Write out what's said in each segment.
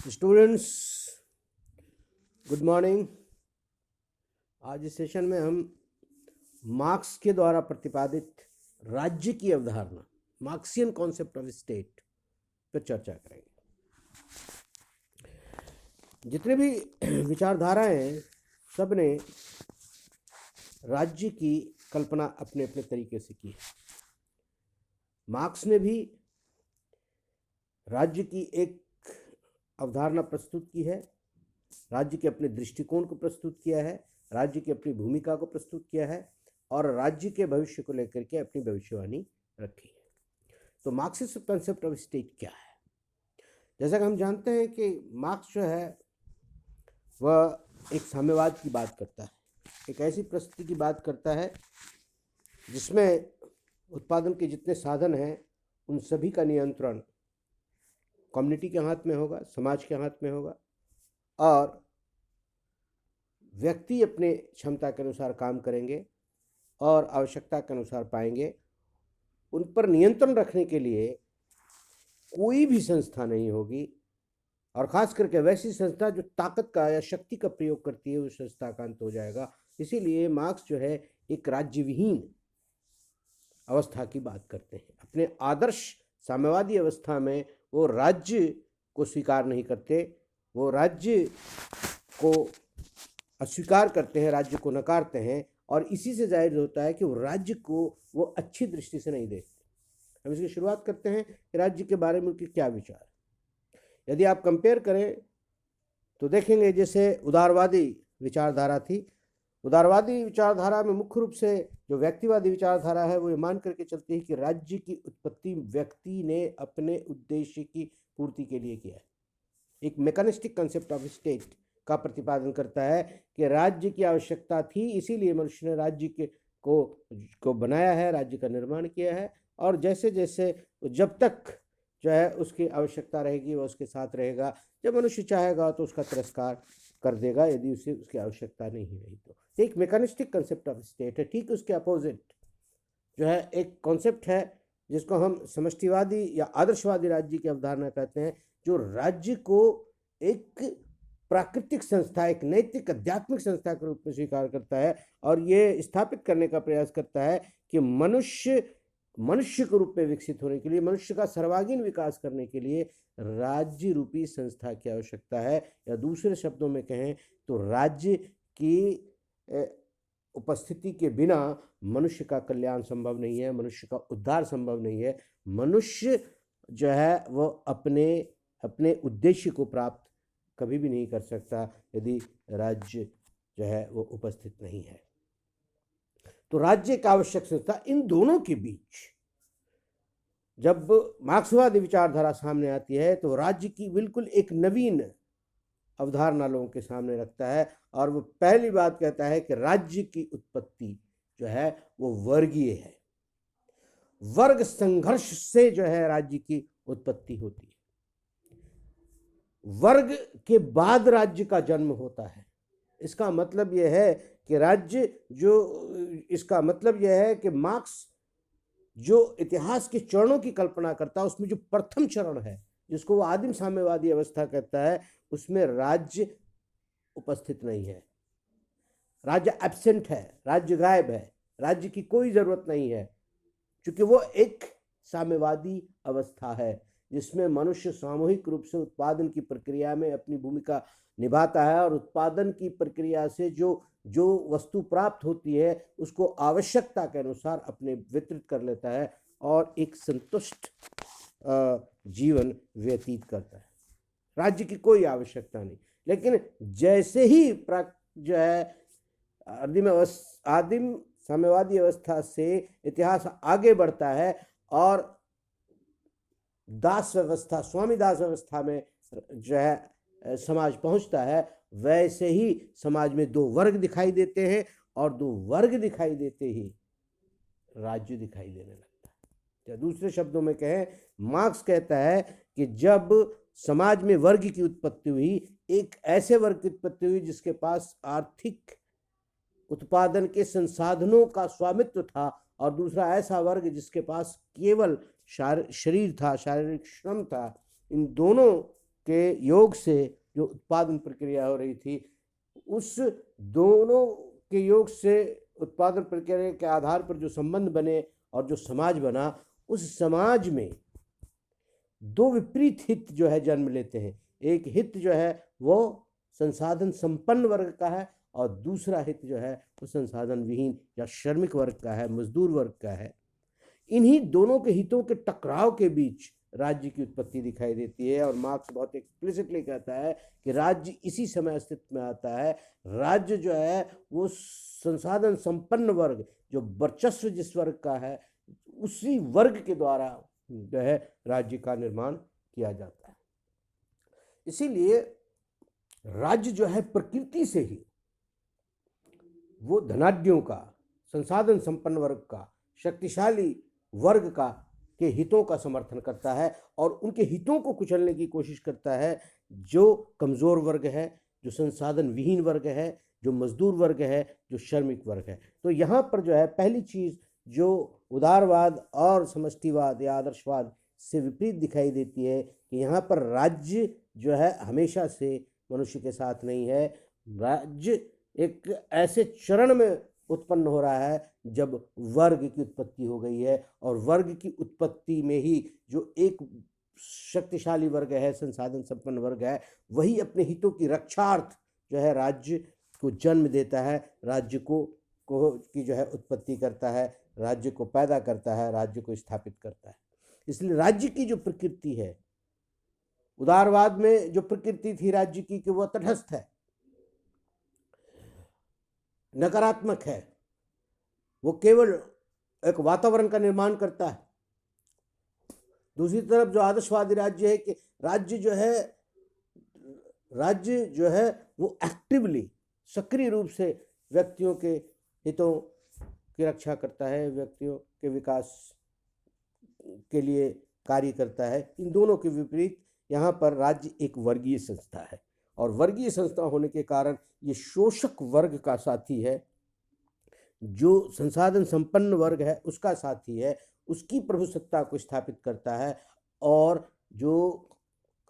Students, good morning. आज इस session में हम मार्क्स के द्वारा प्रतिपादित राज्य की अवधारणा, मार्क्सियन कॉन्सेप्ट ऑफ स्टेट पर चर्चा करेंगे। जितने भी विचारधाराएं हैं, सब ने राज्य की कल्पना अपने अपने तरीके से की है। मार्क्स ने भी राज्य की एक अवधारणा प्रस्तुत की है, राज्य के अपने दृष्टिकोण को प्रस्तुत किया है, राज्य की अपनी भूमिका को प्रस्तुत किया है और राज्य के भविष्य को लेकर के अपनी भविष्यवाणी रखी है। तो मार्क्सिस्ट कॉन्सेप्ट ऑफ स्टेट क्या है? जैसा कि हम जानते हैं कि मार्क्स जो है वह एक साम्यवाद की बात करता है, एक ऐसी परिस्थिति की बात करता है जिसमें उत्पादन के जितने साधन हैं उन सभी का नियंत्रण कम्युनिटी के हाथ में होगा, समाज के हाथ में होगा और व्यक्ति अपने क्षमता के अनुसार काम करेंगे और आवश्यकता के अनुसार पाएंगे। उन पर नियंत्रण रखने के लिए कोई भी संस्था नहीं होगी और ख़ास करके वैसी संस्था जो ताकत का या शक्ति का प्रयोग करती है, उस संस्था का अंत हो जाएगा। इसीलिए मार्क्स जो है एक राज्यविहीन अवस्था की बात करते हैं। अपने आदर्श साम्यवादी अवस्था में वो राज्य को स्वीकार नहीं करते, वो राज्य को अस्वीकार करते हैं, राज्य को नकारते हैं और इसी से जाहिर होता है कि वो राज्य को वो अच्छी दृष्टि से नहीं देखते। हम इसकी शुरुआत करते हैं कि राज्य के बारे में उनके क्या विचार है। यदि आप कंपेयर करें तो देखेंगे जैसे उदारवादी विचारधारा थी। उदारवादी विचारधारा में मुख्य रूप से जो व्यक्तिवादी विचारधारा है वो ये मान करके चलती है कि राज्य की उत्पत्ति व्यक्ति ने अपने उद्देश्य की पूर्ति के लिए किया है। एक मैकेनिस्टिक कंसेप्ट ऑफ स्टेट का प्रतिपादन करता है कि राज्य की आवश्यकता थी, इसीलिए मनुष्य ने राज्य को बनाया है, राज्य का निर्माण किया है और जैसे जैसे जब तक जो है उसकी आवश्यकता रहेगी वह उसके साथ रहेगा। जब मनुष्य चाहेगा तो उसका तिरस्कार कर देगा यदि उसे उसकी आवश्यकता नहीं रही तो। एक मैकेनिस्टिक कंसेप्ट ऑफ स्टेट है। ठीक उसके अपोजिट जो है एक कॉन्सेप्ट है जिसको हम समष्टिवादी या आदर्शवादी राज्य की अवधारणा कहते हैं, जो राज्य को एक प्राकृतिक संस्था, एक नैतिक आध्यात्मिक संस्था के रूप में स्वीकार करता है और ये स्थापित करने का प्रयास करता है कि मनुष्य के रूप में विकसित होने के लिए, मनुष्य का सर्वांगीण विकास करने के लिए राज्य रूपी संस्था की आवश्यकता है। या दूसरे शब्दों में कहें तो राज्य की उपस्थिति के बिना मनुष्य का कल्याण संभव नहीं है, मनुष्य का उद्धार संभव नहीं है। मनुष्य जो है वो अपने उद्देश्य को प्राप्त कभी भी नहीं कर सकता यदि राज्य जो है वो उपस्थित नहीं है। तो राज्य का आवश्यक संस्था, इन दोनों के बीच जब मार्क्सवादी विचारधारा सामने आती है तो राज्य की बिल्कुल एक नवीन अवधारणा लोगों के सामने रखता है और वो पहली बात कहता है कि राज्य की उत्पत्ति जो है वो वर्गीय है। वर्ग संघर्ष से जो है राज्य की उत्पत्ति होती है। वर्ग के बाद राज्य का जन्म होता है। इसका मतलब यह है कि इसका मतलब यह है कि मार्क्स जो इतिहास के चरणों की कल्पना करता है उसमें जो प्रथम चरण है जिसको वो आदिम साम्यवादी अवस्था कहता है, उसमें राज्य उपस्थित नहीं है, राज्य एब्सेंट है, राज्य गायब है, राज्य की कोई जरूरत नहीं है, क्योंकि वो एक साम्यवादी अवस्था है जिसमें मनुष्य सामूहिक रूप से उत्पादन की प्रक्रिया में अपनी भूमिका निभाता है और उत्पादन की प्रक्रिया से जो वस्तु प्राप्त होती है उसको आवश्यकता के अनुसार अपने वितरित कर लेता है और एक संतुष्ट जीवन व्यतीत करता है। राज्य की कोई आवश्यकता नहीं। लेकिन जैसे ही जो है आदिम साम्यवादी अवस्था से इतिहास आगे बढ़ता है और दास व्यवस्था, स्वामी दास व्यवस्था में जो है समाज पहुंचता है, वैसे ही समाज में दो वर्ग दिखाई देते हैं और दो वर्ग दिखाई देते ही राज्य दिखाई देने लगता है। या दूसरे शब्दों में कहें, मार्क्स कहता है कि जब समाज में वर्ग की उत्पत्ति हुई, एक ऐसे वर्ग की उत्पत्ति हुई जिसके पास आर्थिक उत्पादन के संसाधनों का स्वामित्व था और दूसरा ऐसा वर्ग जिसके पास केवल शरीर था, शारीरिक श्रम था। इन दोनों के योग से जो उत्पादन प्रक्रिया हो रही थी, उस दोनों के योग से उत्पादन प्रक्रिया के आधार पर जो संबंध बने और जो समाज बना, उस समाज में दो विपरीत हित जो है जन्म लेते हैं। एक हित जो है वो संसाधन संपन्न वर्ग का है और दूसरा हित जो है वो संसाधन विहीन या श्रमिक वर्ग का है, मजदूर वर्ग का है। इन्हीं दोनों के हितों के टकराव के बीच राज्य की उत्पत्ति दिखाई देती है और मार्क्स बहुत एक्सप्लिसिटली कहता है कि राज्य इसी समय अस्तित्व में आता है। राज्य जो है वो संसाधन संपन्न वर्ग, जो वर्चस्व जिस वर्ग का है, उसी वर्ग के द्वारा जो है राज्य का निर्माण किया जाता है। इसीलिए राज्य जो है प्रकृति से ही वो धनाढ्यों का, संसाधन संपन्न वर्ग का, शक्तिशाली वर्ग का के हितों का समर्थन करता है और उनके हितों को कुचलने की कोशिश करता है। जो कमज़ोर वर्ग है, जो संसाधन विहीन वर्ग है, जो मजदूर वर्ग है, जो श्रमिक वर्ग है। तो यहाँ पर जो है पहली चीज़ जो उदारवाद और समष्टिवाद या आदर्शवाद से विपरीत दिखाई देती है कि यहाँ पर राज्य जो है हमेशा से मनुष्य के साथ नहीं है। राज्य एक ऐसे चरण में उत्पन्न हो रहा है जब वर्ग की उत्पत्ति हो गई है और वर्ग की उत्पत्ति में ही जो एक शक्तिशाली वर्ग है, संसाधन संपन्न वर्ग है, वही अपने हितों की रक्षार्थ जो है राज्य को जन्म देता है, राज्य को की जो है उत्पत्ति करता है, राज्य को पैदा करता है, राज्य को स्थापित करता है। इसलिए राज्य की जो प्रकृति है, उदारवाद में जो प्रकृति थी राज्य की कि वह तटस्थ है, नकारात्मक है, वो केवल एक वातावरण का निर्माण करता है। दूसरी तरफ जो आदर्शवादी राज्य है कि राज्य जो है वो एक्टिवली, सक्रिय रूप से व्यक्तियों के हितों की रक्षा करता है, व्यक्तियों के विकास के लिए कार्य करता है। इन दोनों के विपरीत यहाँ पर राज्य एक वर्गीय संस्था है और वर्गीय संस्था होने के कारण ये शोषक वर्ग का साथी है, जो संसाधन संपन्न वर्ग है उसका साथी है, उसकी प्रभुसत्ता को स्थापित करता है और जो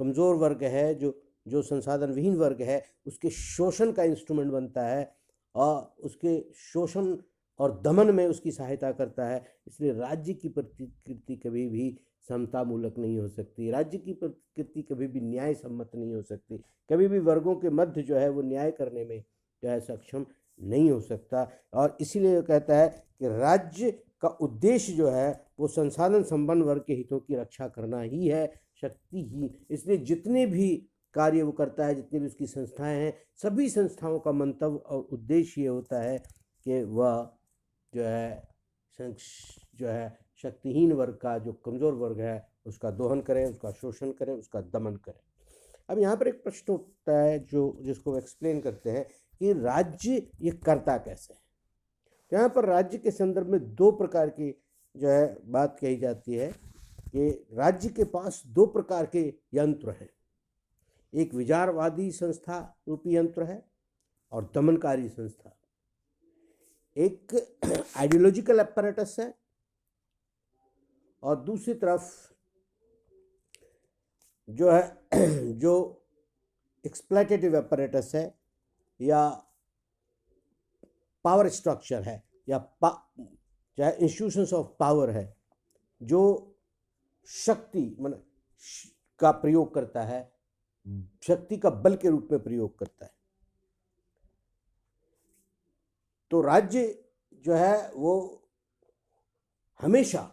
कमज़ोर वर्ग है, जो संसाधन विहीन वर्ग है, उसके शोषण का इंस्ट्रूमेंट बनता है और उसके शोषण और दमन में उसकी सहायता करता है। इसलिए राज्य की प्रकृति कभी भी समतामूलक नहीं हो सकती, राज्य की प्रकृति कभी भी न्याय सम्मत नहीं हो सकती, कभी भी वर्गों के मध्य जो है वो न्याय करने में जो है सक्षम नहीं हो सकता। और इसीलिए कहता है कि राज्य का उद्देश्य जो है वो संसाधन संपन्न वर्ग के हितों की रक्षा करना ही है, शक्ति ही। इसलिए जितने भी कार्य वो करता है, जितनी भी उसकी संस्थाएं हैं, सभी संस्थाओं का मंतव्य और उद्देश्य ये होता है कि वह जो है शक्तिहीन वर्ग का, जो कमज़ोर वर्ग है, उसका दोहन करें, उसका शोषण करें, उसका दमन करें। अब यहाँ पर एक प्रश्न उठता है जिसको एक्सप्लेन करते हैं कि राज्य ये करता कैसे है। तो यहाँ पर राज्य के संदर्भ में दो प्रकार की जो है बात कही जाती है कि राज्य के पास दो प्रकार के यंत्र हैं। एक विचारवादी संस्था रूपी यंत्र है और दमनकारी संस्था। एक आइडियोलॉजिकल अपैरेटस है और दूसरी तरफ जो है जो एक्सप्लॉइटेटिव अपैरेटस है या पावर स्ट्रक्चर है या चाहे इंस्टीट्यूशंस ऑफ पावर है, जो शक्ति का प्रयोग करता है, शक्ति का बल के रूप में प्रयोग करता है। तो राज्य जो है वो हमेशा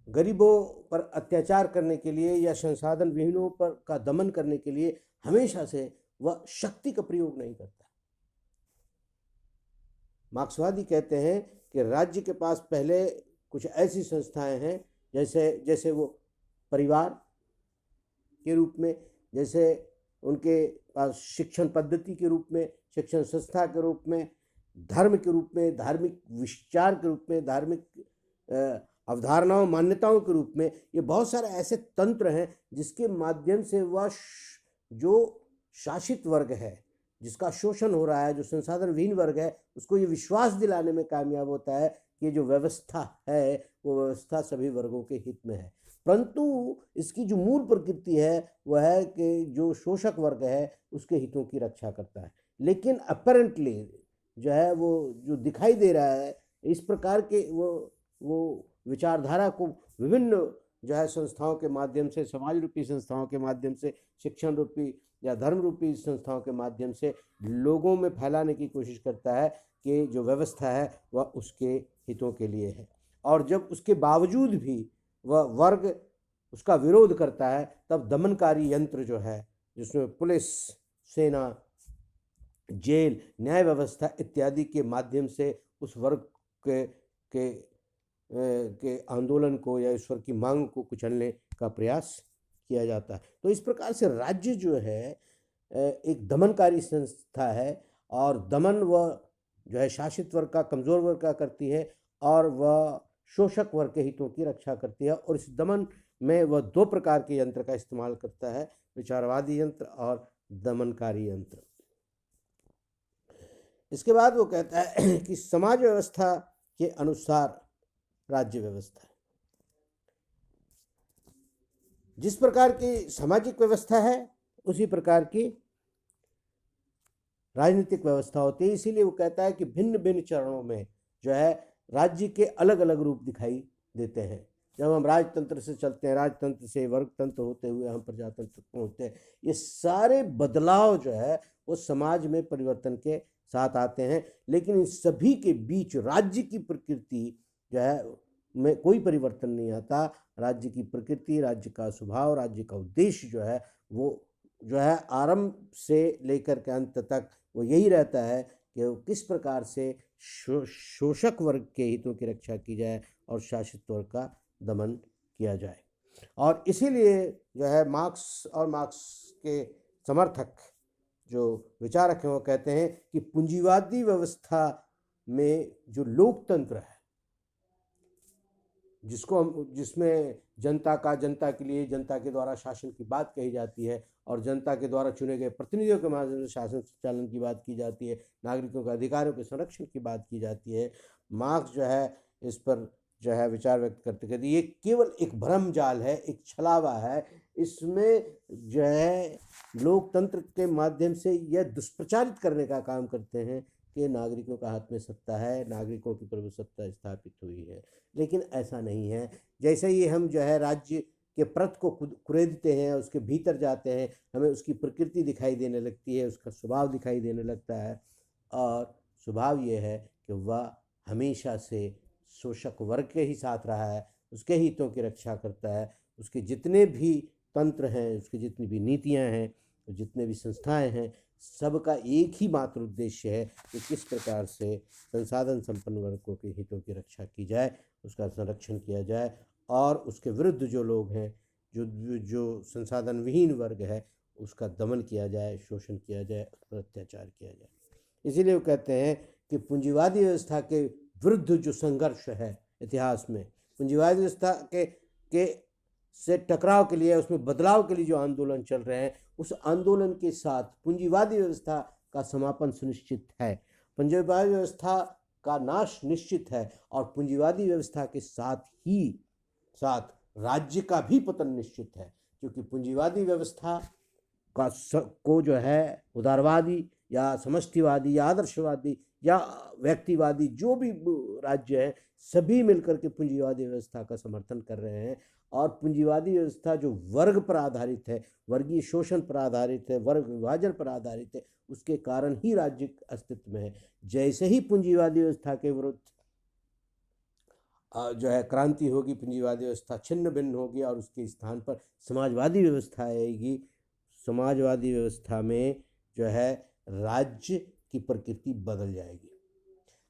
गरीबों पर अत्याचार करने के लिए या संसाधन विहीनों पर का दमन करने के लिए हमेशा से वह शक्ति का प्रयोग नहीं करता। मार्क्सवादी कहते हैं कि राज्य के पास पहले कुछ ऐसी संस्थाएं हैं जैसे वो परिवार के रूप में, जैसे उनके पास शिक्षण पद्धति के रूप में, शिक्षण संस्था के रूप में, धर्म के रूप में, धार्मिक विचार के रूप में, धार्मिक अवधारणाओं मान्यताओं के रूप में। ये बहुत सारे ऐसे तंत्र हैं जिसके माध्यम से वह जो शासित वर्ग है, जिसका शोषण हो रहा है, जो संसाधन विहीन वर्ग है, उसको ये विश्वास दिलाने में कामयाब होता है कि जो व्यवस्था है वो व्यवस्था सभी वर्गों के हित में है। परंतु इसकी जो मूल प्रकृति है वह है कि जो शोषक वर्ग है उसके हितों की रक्षा करता है। लेकिन अपेरेंटली जो है वो जो दिखाई दे रहा है इस प्रकार के वो विचारधारा को विभिन्न जो है संस्थाओं के माध्यम से, समाज रूपी संस्थाओं के माध्यम से, शिक्षण रूपी या धर्म रूपी संस्थाओं के माध्यम से लोगों में फैलाने की कोशिश करता है कि जो व्यवस्था है वह उसके हितों के लिए है। और जब उसके बावजूद भी वह वर्ग उसका विरोध करता है तब दमनकारी यंत्र जो है, जिसमें पुलिस, सेना, जेल, न्याय व्यवस्था इत्यादि के माध्यम से उस वर्ग के आंदोलन को या ईश्वर की मांग को कुचलने का प्रयास किया जाता है। तो इस प्रकार से राज्य जो है एक दमनकारी संस्था है और दमन वह जो है शासित वर्ग का, कमज़ोर वर्ग का करती है और वह शोषक वर्ग के हितों की रक्षा करती है। और इस दमन में वह दो प्रकार के यंत्र का इस्तेमाल करता है, विचारवादी यंत्र और दमनकारी यंत्र। इसके बाद वो कहता है कि समाज व्यवस्था के अनुसार राज्य व्यवस्था है। जिस प्रकार की सामाजिक व्यवस्था है उसी प्रकार की राजनीतिक व्यवस्था होती है। इसीलिए वो कहता है कि भिन्न भिन्न चरणों में जो है राज्य के अलग अलग रूप दिखाई देते हैं। जब हम राजतंत्र से चलते हैं, राजतंत्र से वर्गतंत्र होते हुए हम प्रजातंत्र पहुँचते हैं, ये सारे बदलाव जो है वो समाज में परिवर्तन के साथ आते हैं। लेकिन इन सभी के बीच राज्य की प्रकृति जो है में कोई परिवर्तन नहीं आता। राज्य की प्रकृति, राज्य का स्वभाव, राज्य का उद्देश्य जो है वो जो है आरंभ से लेकर के अंत तक वो यही रहता है कि वो किस प्रकार से शोषक वर्ग के हितों की रक्षा की जाए और शासित वर्ग का दमन किया जाए। और इसीलिए जो है मार्क्स और मार्क्स के समर्थक जो विचारक हैं वो कहते हैं कि पूंजीवादी व्यवस्था में जो लोकतंत्र है, जिसमें जनता के लिए जनता के द्वारा शासन की बात कही जाती है और जनता के द्वारा चुने गए प्रतिनिधियों के माध्यम से शासन संचालन की बात की जाती है, नागरिकों के अधिकारों के संरक्षण की बात की जाती है। मार्क्स जो है इस पर जो है विचार व्यक्त करते कहते ये केवल एक भ्रम जाल है, एक छलावा है। इसमें जो है लोकतंत्र के माध्यम से यह दुष्प्रचारित करने का काम करते हैं कि नागरिकों का हाथ में सत्ता है, नागरिकों की प्रभुसत्ता स्थापित हुई है। लेकिन ऐसा नहीं है। जैसे ही हम जो है राज्य के परत को कुरेदते हैं, उसके भीतर जाते हैं, हमें उसकी प्रकृति दिखाई देने लगती है, उसका स्वभाव दिखाई देने लगता है। और स्वभाव ये है कि वह हमेशा से शोषक वर्ग के ही साथ रहा है, उसके हितों की रक्षा करता है। उसके जितने भी तंत्र हैं, उसकी जितनी भी नीतियाँ हैं, जितने भी संस्थाएं हैं, सबका एक ही मात्र उद्देश्य है कि किस प्रकार से संसाधन संपन्न वर्गों के हितों की रक्षा की जाए, उसका संरक्षण किया जाए और उसके विरुद्ध जो लोग हैं, जो संसाधन विहीन वर्ग है, उसका दमन किया जाए, शोषण किया जाए, उस पर अत्याचार किया जाए। इसीलिए वो कहते हैं कि पूंजीवादी व्यवस्था के विरुद्ध जो संघर्ष है इतिहास में, पूंजीवादी व्यवस्था के से टकराव के लिए, उसमें बदलाव के लिए जो आंदोलन चल रहे हैं, उस आंदोलन के साथ पूंजीवादी व्यवस्था का समापन सुनिश्चित है, पूंजीवादी व्यवस्था का नाश निश्चित है और पूंजीवादी व्यवस्था के साथ राज्य का भी पतन निश्चित है। क्योंकि पूंजीवादी व्यवस्था को जो है उदारवादी या समष्टिवादी या आदर्शवादी या व्यक्तिवादी जो भी राज्य है, सभी मिलकर के पूंजीवादी व्यवस्था का समर्थन कर रहे हैं। और पूंजीवादी व्यवस्था जो वर्ग पर आधारित है, वर्गीय शोषण पर आधारित है, वर्ग विभाजन पर आधारित है, उसके कारण ही राज्य अस्तित्व में है। जैसे ही पूंजीवादी व्यवस्था के विरुद्ध जो है क्रांति होगी, पूंजीवादी व्यवस्था छिन्न भिन्न होगी और उसके स्थान पर समाजवादी व्यवस्था आएगी, समाजवादी व्यवस्था में जो है राज्य की प्रकृति बदल जाएगी।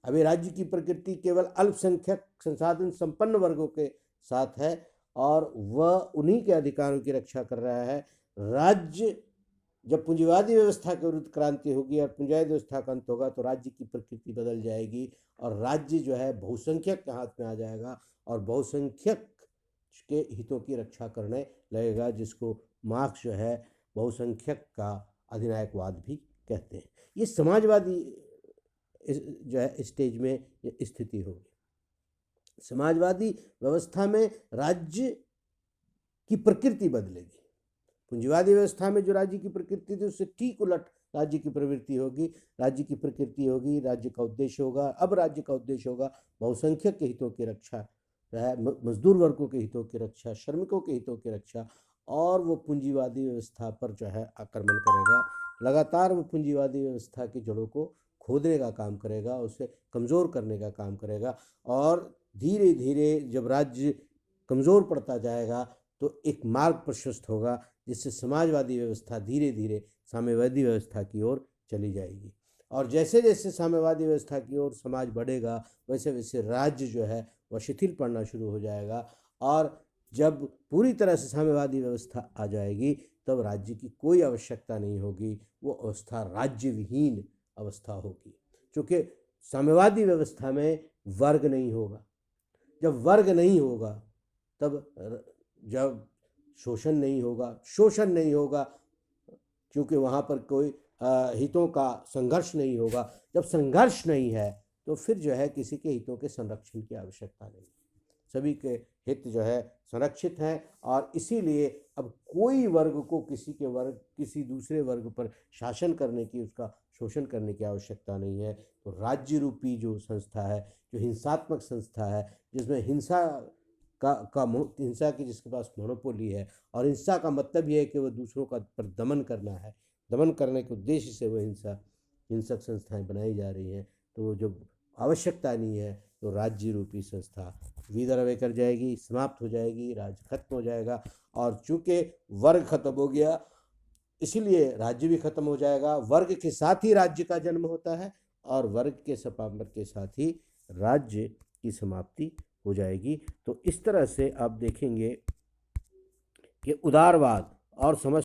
अभी राज्य की प्रकृति केवल अल्पसंख्यक संसाधन संपन्न वर्गों के साथ है और वह उन्हीं के अधिकारों की रक्षा कर रहा है। राज्य जब पूंजीवादी व्यवस्था के विरुद्ध क्रांति होगी और पूंजीवादी व्यवस्था का अंत होगा तो राज्य की प्रकृति बदल जाएगी और राज्य जो है बहुसंख्यक के हाथ में आ जाएगा और बहुसंख्यक के हितों की रक्षा करने लगेगा, जिसको मार्क्स जो है बहुसंख्यक का अधिनायकवाद भी कहते हैं। ये समाजवादी जो है स्टेज में स्थिति होगी। समाजवादी व्यवस्था में राज्य की प्रकृति बदलेगी। पूंजीवादी व्यवस्था में जो राज्य की प्रकृति थी उससे ठीक उलट राज्य की प्रवृत्ति होगी, राज्य की प्रकृति होगी, राज्य का उद्देश्य होगा। अब राज्य का उद्देश्य होगा बहुसंख्यक के हितों की रक्षा, मजदूर वर्गों के हितों की रक्षा, श्रमिकों के हितों की रक्षा, और वो पूंजीवादी व्यवस्था पर जो है आक्रमण करेगा। लगातार वो पूंजीवादी व्यवस्था की जड़ों को खोदने का काम करेगा, उसे कमज़ोर करने का काम करेगा, और धीरे धीरे जब राज्य कमज़ोर पड़ता जाएगा तो एक मार्ग प्रशस्त होगा जिससे समाजवादी व्यवस्था धीरे धीरे साम्यवादी व्यवस्था की ओर चली जाएगी। और जैसे जैसे साम्यवादी व्यवस्था की ओर समाज बढ़ेगा वैसे वैसे राज्य जो है वह शिथिल पड़ना शुरू हो जाएगा, और जब पूरी तरह से साम्यवादी व्यवस्था आ जाएगी तब राज्य की कोई आवश्यकता नहीं होगी, वो अवस्था राज्य विहीन अवस्था होगी। क्योंकि साम्यवादी व्यवस्था में वर्ग नहीं होगा, जब वर्ग नहीं होगा तब जब शोषण नहीं होगा, क्योंकि वहाँ पर कोई हितों का संघर्ष नहीं होगा। जब संघर्ष नहीं है तो फिर जो है किसी के हितों के संरक्षण की आवश्यकता नहीं, सभी के हित जो है संरक्षित हैं, और इसीलिए अब कोई वर्ग को किसी दूसरे वर्ग पर शासन करने की, उसका शोषण करने की आवश्यकता नहीं है। तो राज्य रूपी जो संस्था है, जो हिंसात्मक संस्था है, जिसमें हिंसा की जिसके पास मोनोपोली है, और हिंसा का मतलब यह है कि वह दूसरों का पर दमन करना है, दमन करने के उद्देश्य से वह हिंसक संस्थाएं बनाई जा रही हैं। तो जब आवश्यकता नहीं है तो राज्य रूपी संस्था विदर अवे कर जाएगी, समाप्त हो जाएगी, राज्य खत्म हो जाएगा। और चूंकि वर्ग खत्म हो गया इसीलिए राज्य भी खत्म हो जाएगा। वर्ग के साथ ही राज्य का जन्म होता है और वर्ग के समाप्ति के साथ ही राज्य की समाप्ति हो जाएगी। तो इस तरह से आप देखेंगे कि उदारवाद और समझ